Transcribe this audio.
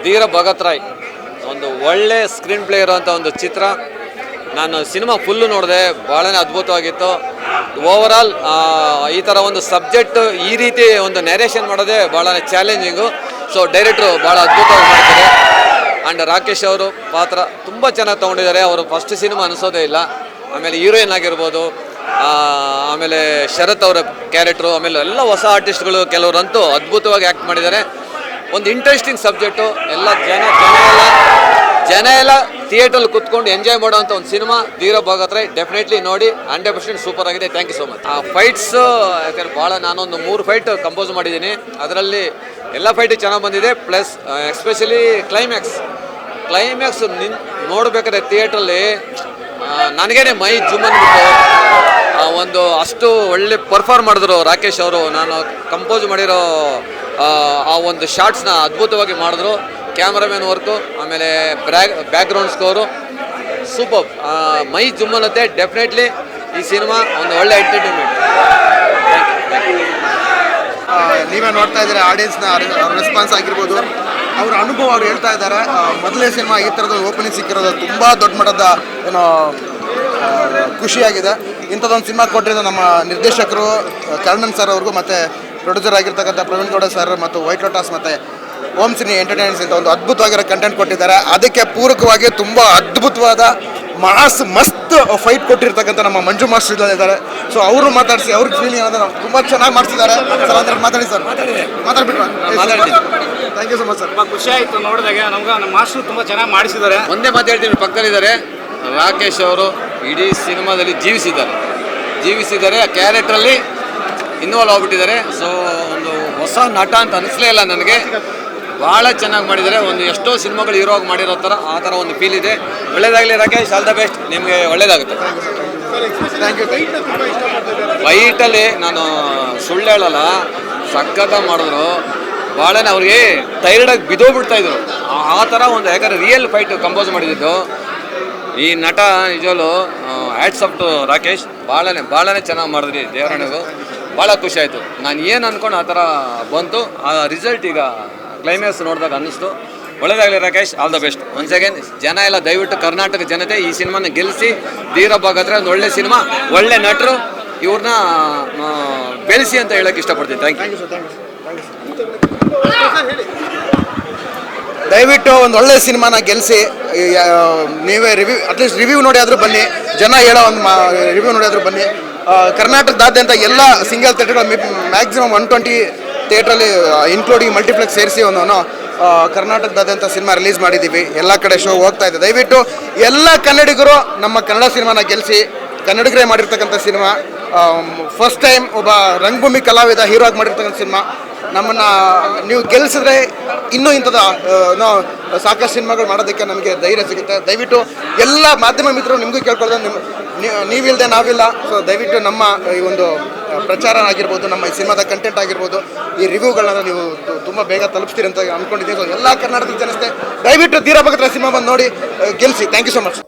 ಧೀರ ಭಗತ್ ರಾಯ್ ಒಂದು ಒಳ್ಳೆ screen play ಇರೋಂಥ ಒಂದು ಚಿತ್ರ. ನಾನು ಸಿನಿಮಾ ಫುಲ್ಲು ನೋಡಿದೆ, ಭಾಳನೇ ಅದ್ಭುತವಾಗಿತ್ತು. ಓವರಾಲ್ ಈ ಥರ ಒಂದು ಸಬ್ಜೆಕ್ಟ್ ಈ ರೀತಿ ಒಂದು ನ್ಯಾರೇಷನ್ ಮಾಡೋದೇ ಭಾಳನೇ ಚಾಲೆಂಜಿಂಗು. ಸೊ ಡೈರೆಕ್ಟ್ರು ಭಾಳ ಅದ್ಭುತವಾಗಿ ಮಾಡ್ತಾರೆ. ಆ್ಯಂಡ್ ರಾಕೇಶ್ ಅವರು ಪಾತ್ರ ತುಂಬ ಚೆನ್ನಾಗಿ ತೊಗೊಂಡಿದ್ದಾರೆ. ಅವರು ಫಸ್ಟ್ ಸಿನಿಮಾ ಅನಿಸೋದೇ ಇಲ್ಲ. ಆಮೇಲೆ ಹೀರೋಯಿನ್ ಆಗಿರ್ಬೋದು, ಆಮೇಲೆ ಶರತ್ ಅವರ ಕ್ಯಾರೆಕ್ಟ್ರು, ಆಮೇಲೆ ಎಲ್ಲ ಹೊಸ ಆರ್ಟಿಸ್ಟ್ಗಳು ಕೆಲವರಂತೂ ಅದ್ಭುತವಾಗಿ ಆ್ಯಕ್ಟ್ ಮಾಡಿದ್ದಾರೆ. ಒಂದು ಇಂಟ್ರೆಸ್ಟಿಂಗ್ ಸಬ್ಜೆಕ್ಟು. ಎಲ್ಲ ಜನ ಎಲ್ಲ ಥಿಯೇಟ್ರಲ್ಲಿ ಕುತ್ಕೊಂಡು ಎಂಜಾಯ್ ಮಾಡೋವಂಥ ಒಂದು ಸಿನಿಮಾ ಧೀರ ಭಗತ್ ರಾಯ್. ಡೆಫಿನೆಟ್ಲಿ ನೋಡಿ, 100% ಸೂಪರ್ ಆಗಿದೆ. Thank you so much. ಆ ಫೈಟ್ಸು ಯಾಕಂದರೆ ಭಾಳ ನಾನೊಂದು 3 ಫೈಟ್ ಕಂಪೋಸ್ ಮಾಡಿದ್ದೀನಿ. ಅದರಲ್ಲಿ ಎಲ್ಲ ಫೈಟು ಚೆನ್ನಾಗಿ ಬಂದಿದೆ. ಪ್ಲಸ್ ಎಸ್ಪೆಷಲಿ ಕ್ಲೈಮ್ಯಾಕ್ಸ್ ನೋಡಬೇಕಾದ್ರೆ ಥಿಯೇಟ್ರಲ್ಲಿ ನನಗೇನೆ ಮೈ ಜುಮ್ ಅಂದ್ಬಿಟ್ಟು ಒಂದು ಅಷ್ಟು ಒಳ್ಳೆ ಪರ್ಫಾರ್ಮ್ ಮಾಡಿದ್ರು ರಾಕೇಶ್ ಅವರು. ನಾನು ಕಂಪೋಸ್ ಮಾಡಿರೋ ಆ ಒಂದು ಶಾರ್ಟ್ಸ್ನ ಅದ್ಭುತವಾಗಿ ಮಾಡಿದ್ರು. ಕ್ಯಾಮ್ರಾಮನ್ ವರ್ಕು, ಆಮೇಲೆ ಬ್ಯಾಕ್ಗ್ರೌಂಡ್ ಸ್ಕೋರು ಸೂಪರ್. ಮೈ ಜುಮ್ ಅನ್ನತ್ತೆ. ಡೆಫಿನೆಟ್ಲಿ ಈ ಸಿನಿಮಾ ಒಂದು ಒಳ್ಳೆ ಎಂಟರ್ಟೈನ್ಮೆಂಟ್. ನೀವೇ ನೋಡ್ತಾ ಇದ್ದೀರಾ ಆಡಿಯನ್ಸ್ನ ರೆಸ್ಪಾನ್ಸ್ ಆಗಿರ್ಬೋದು, ಅವ್ರ ಅನುಭವ ಅವ್ರು ಹೇಳ್ತಾ ಇದ್ದಾರೆ. ಮೊದಲೇ ಸಿನಿಮಾ ಈ ಥರದ ಓಪನಿಂಗ್ ಸಿಕ್ಕಿರೋದು ತುಂಬ ದೊಡ್ಡ ಮಟ್ಟದ ಏನೋ ಖುಷಿಯಾಗಿದೆ. ಇಂಥದ್ದೊಂದು ಸಿನಿಮಾ ಕೊಟ್ಟಿರೋದು ನಮ್ಮ ನಿರ್ದೇಶಕರು ಕರ್ಣನ್ ಸರ್ ಅವ್ರಿಗೂ, ಮತ್ತು ಪ್ರೊಡ್ಯೂಸರ್ ಆಗಿರ್ತಕ್ಕಂಥ ಪ್ರವೀಣ್ ಗೌಡ ಸರ್ ಮತ್ತು ವೈಟ್ ಲೋಟಸ್ ಮತ್ತು ಓಮ್ ಸಿನಿ ಎಂಟರ್ಟೈನ್ಮೆಂಟ್ಸ್ ಅಂತ ಒಂದು ಅದ್ಭುತವಾಗಿರೋ ಕಂಟೆಂಟ್ ಕೊಟ್ಟಿದ್ದಾರೆ. ಅದಕ್ಕೆ ಪೂರಕವಾಗಿ ತುಂಬ ಅದ್ಭುತವಾದ ಮಸ್ತ್ ಫೈಟ್ ಕೊಟ್ಟಿರ್ತಕ್ಕಂಥ ನಮ್ಮ ಮಂಜು ಮಾಸ್ಟರ್ ಇದ್ದಾರೆ. ಸೊ ಅವರು ಮಾತಾಡಿಸಿ ಅವ್ರಿಗೆ ಫೀಲಿಂಗ್ ಅನ್ನೋದು ತುಂಬ ಚೆನ್ನಾಗಿ ಮಾಡ್ತಿದ್ದಾರೆ. ಸರ್ ಅಂದ್ರೆ ಮಾತಾಡಿ ಸರ್. ಮಾತಾಡ್ಬಿಟ್ರೆ thank you so much sir. ತುಂಬ ಖುಷಿ ಆಯಿತು ನೋಡಿದಾಗ. ನಮ್ಗೆ ನಮ್ಮ ಮಾಸ್ಟರ್ ತುಂಬ ಚೆನ್ನಾಗಿ ಮಾಡಿಸಿದ್ದಾರೆ. ಒಂದೇ ಮಾತಾಡ್ತೀನಿ, ಪಕ್ಕದಲ್ಲಿದ್ದಾರೆ ರಾಕೇಶ್ ಅವರು. ಇಡೀ ಸಿನಿಮಾದಲ್ಲಿ ಜೀವಿಸಿದ್ದಾರೆ. ಆ ಕ್ಯಾರೆಕ್ಟ್ರಲ್ಲಿ ಇನ್ವಾಲ್ವ್ ಆಗಿಬಿಟ್ಟಿದ್ದಾರೆ. ಸೊ ಒಂದು ಹೊಸ ನಟ ಅಂತ ಅನಿಸ್ಲೇ ಇಲ್ಲ ನನಗೆ. ಭಾಳ ಚೆನ್ನಾಗಿ ಮಾಡಿದ್ದಾರೆ. ಒಂದು ಎಷ್ಟೋ ಸಿನಿಮಾಗಳು ಹೀರೋಗಿ ಮಾಡಿರೋ ಥರ ಆ ಥರ ಒಂದು ಫೀಲ್ ಇದೆ. ಒಳ್ಳೇದಾಗಲಿ ರಾಕೇಶ್, ಆಲ್ ದ ಬೆಸ್ಟ್. ನಿಮಗೆ ಒಳ್ಳೇದಾಗುತ್ತೆ. ಫೈಟಲ್ಲಿ ನಾನು ಸುಳ್ಳು ಹೇಳಲ್ಲ, ಸಖತ್ತಾಗಿ ಮಾಡಿದ್ರು. ಭಾಳನೇ ಅವ್ರಿಗೆ ಟೈರ್ಡಾಗಿ ಬಿದ್ದೋಗ್ಬಿಡ್ತಾಯಿದ್ರು ಆ ಥರ ಒಂದು. ಯಾಕಂದರೆ ರಿಯಲ್ ಫೈಟ್ ಕಂಪೋಸ್ ಮಾಡಿದ್ದು ಈ ನಟ. ನಿಜವಲ್ಲೂ ಹ್ಯಾಟ್ಸ್ ಆಫ್ ಟು ರಾಕೇಶ್. ಭಾಳನೇ ಚೆನ್ನಾಗಿ ಮಾಡಿದ್ರಿ. ದೇವರಾಣೆಗೂ ಭಾಳ ಖುಷಿ ಆಯಿತು. ನಾನು ಏನು ಅಂದ್ಕೊಂಡು ಆ ಥರ ಬಂತು. ಆ ರಿಸಲ್ಟ್ ಈಗ ಕ್ಲೈಮ್ಯಾಕ್ಸ್ ನೋಡಿದಾಗ ಅನ್ನಿಸ್ತು. ಒಳ್ಳೆಯದಾಗಲಿ Rakesh, all the best. Once again ಜನ ಎಲ್ಲ ದಯವಿಟ್ಟು ಕರ್ನಾಟಕ ಜನತೆ ಈ ಸಿನಿಮಾನ ಗೆಲ್ಲಿಸಿ. ಧೀರ ಭಗತ್ ರಾಯ್ ಒಂದು ಒಳ್ಳೆ ಸಿನಿಮಾ, ಒಳ್ಳೆ ನಟರು, ಇವ್ರನ್ನ ಬೆಳೆಸಿ ಅಂತ ಹೇಳೋಕ್ಕೆ ಇಷ್ಟಪಡ್ತೀನಿ. Thank you. ದಯವಿಟ್ಟು ಒಂದು ಒಳ್ಳೆ ಸಿನಿಮಾನ ಗೆಲ್ಲಿಸಿ. ನೀವೇ ಅಟ್ಲೀಸ್ಟ್ ರಿವ್ಯೂ ನೋಡಿ ಆದರೂ ಬನ್ನಿ. ಜನ ಹೇಳೋ ಒಂದು ರಿವ್ಯೂ ನೋಡಿ ಆದರೂ ಬನ್ನಿ. ಕರ್ನಾಟಕದಾದ್ಯಂತ ಎಲ್ಲ ಸಿಂಗಲ್ ಥಿಯೇಟರ್ ಮ್ಯಾಕ್ಸಿಮಮ್ 120 ಥಿಯೇಟ್ರಲ್ಲಿ ಇನ್ಕ್ಲೂಡಿಂಗ್ ಮಲ್ಟಿಪ್ಲೆಕ್ಸ್ ಸೇರಿಸಿ ಒಂದು ಕರ್ನಾಟಕದಾದ್ಯಂತ ಸಿನಿಮಾ ರಿಲೀಸ್ ಮಾಡಿದ್ದೀವಿ. ಎಲ್ಲ ಕಡೆ ಶೋ ಹೋಗ್ತಾ ಇದೆ. ದಯವಿಟ್ಟು ಎಲ್ಲ ಕನ್ನಡಿಗರು ನಮ್ಮ ಕನ್ನಡ ಸಿನಿಮಾನ ಗೆಲ್ಲಿಸಿ. ಕನ್ನಡಿಗರೇ ಮಾಡಿರ್ತಕ್ಕಂಥ ಸಿನಿಮಾ. ಫಸ್ಟ್ ಟೈಮ್ ಒಬ್ಬ ರಂಗಭೂಮಿ ಕಲಾವಿದ ಹೀರೋ ಆಗಿ ಮಾಡಿರ್ತಕ್ಕಂಥ ಸಿನಿಮಾ. ನಮ್ಮನ್ನು ನೀವು ಗೆಲ್ಲಿಸಿದ್ರೆ ಇನ್ನೂ ಇಂಥದ ಸಾಕಷ್ಟು ಸಿನಿಮಾಗಳು ಮಾಡೋದಕ್ಕೆ ನಮಗೆ ಧೈರ್ಯ ಸಿಗುತ್ತೆ. ದಯವಿಟ್ಟು ಎಲ್ಲ ಮಾಧ್ಯಮ ಮಿತ್ರರು ನಿಮಗೂ ಕೇಳ್ಕೊಳ್ಳೋದು, ನೀವಿಲ್ಲದೆ ನಾವಿಲ್ಲ. ಸೊ ದಯವಿಟ್ಟು ನಮ್ಮ ಈ ಒಂದು ಪ್ರಚಾರ ಆಗಿರ್ಬೋದು, ನಮ್ಮ ಈ ಸಿನಿಮಾದ ಕಂಟೆಂಟ್ ಆಗಿರ್ಬೋದು, ಈ ರಿವ್ಯೂಗಳನ್ನ ನೀವು ತುಂಬ ಬೇಗ ತಲುಪಿಸ್ತೀರಿ ಅಂತ ಅಂದ್ಕೊಂಡಿದ್ದೀನಿ. ಸೊ ಎಲ್ಲ ಕರ್ನಾಟಕದ ಜನತೆ ದಯವಿಟ್ಟು ಧೀರ ಭಗತ್ ರಾಯ್ ಸಿನಿಮಾ ಬಂದು ನೋಡಿ ಗೆಲ್ಲಿಸಿ. Thank you so much.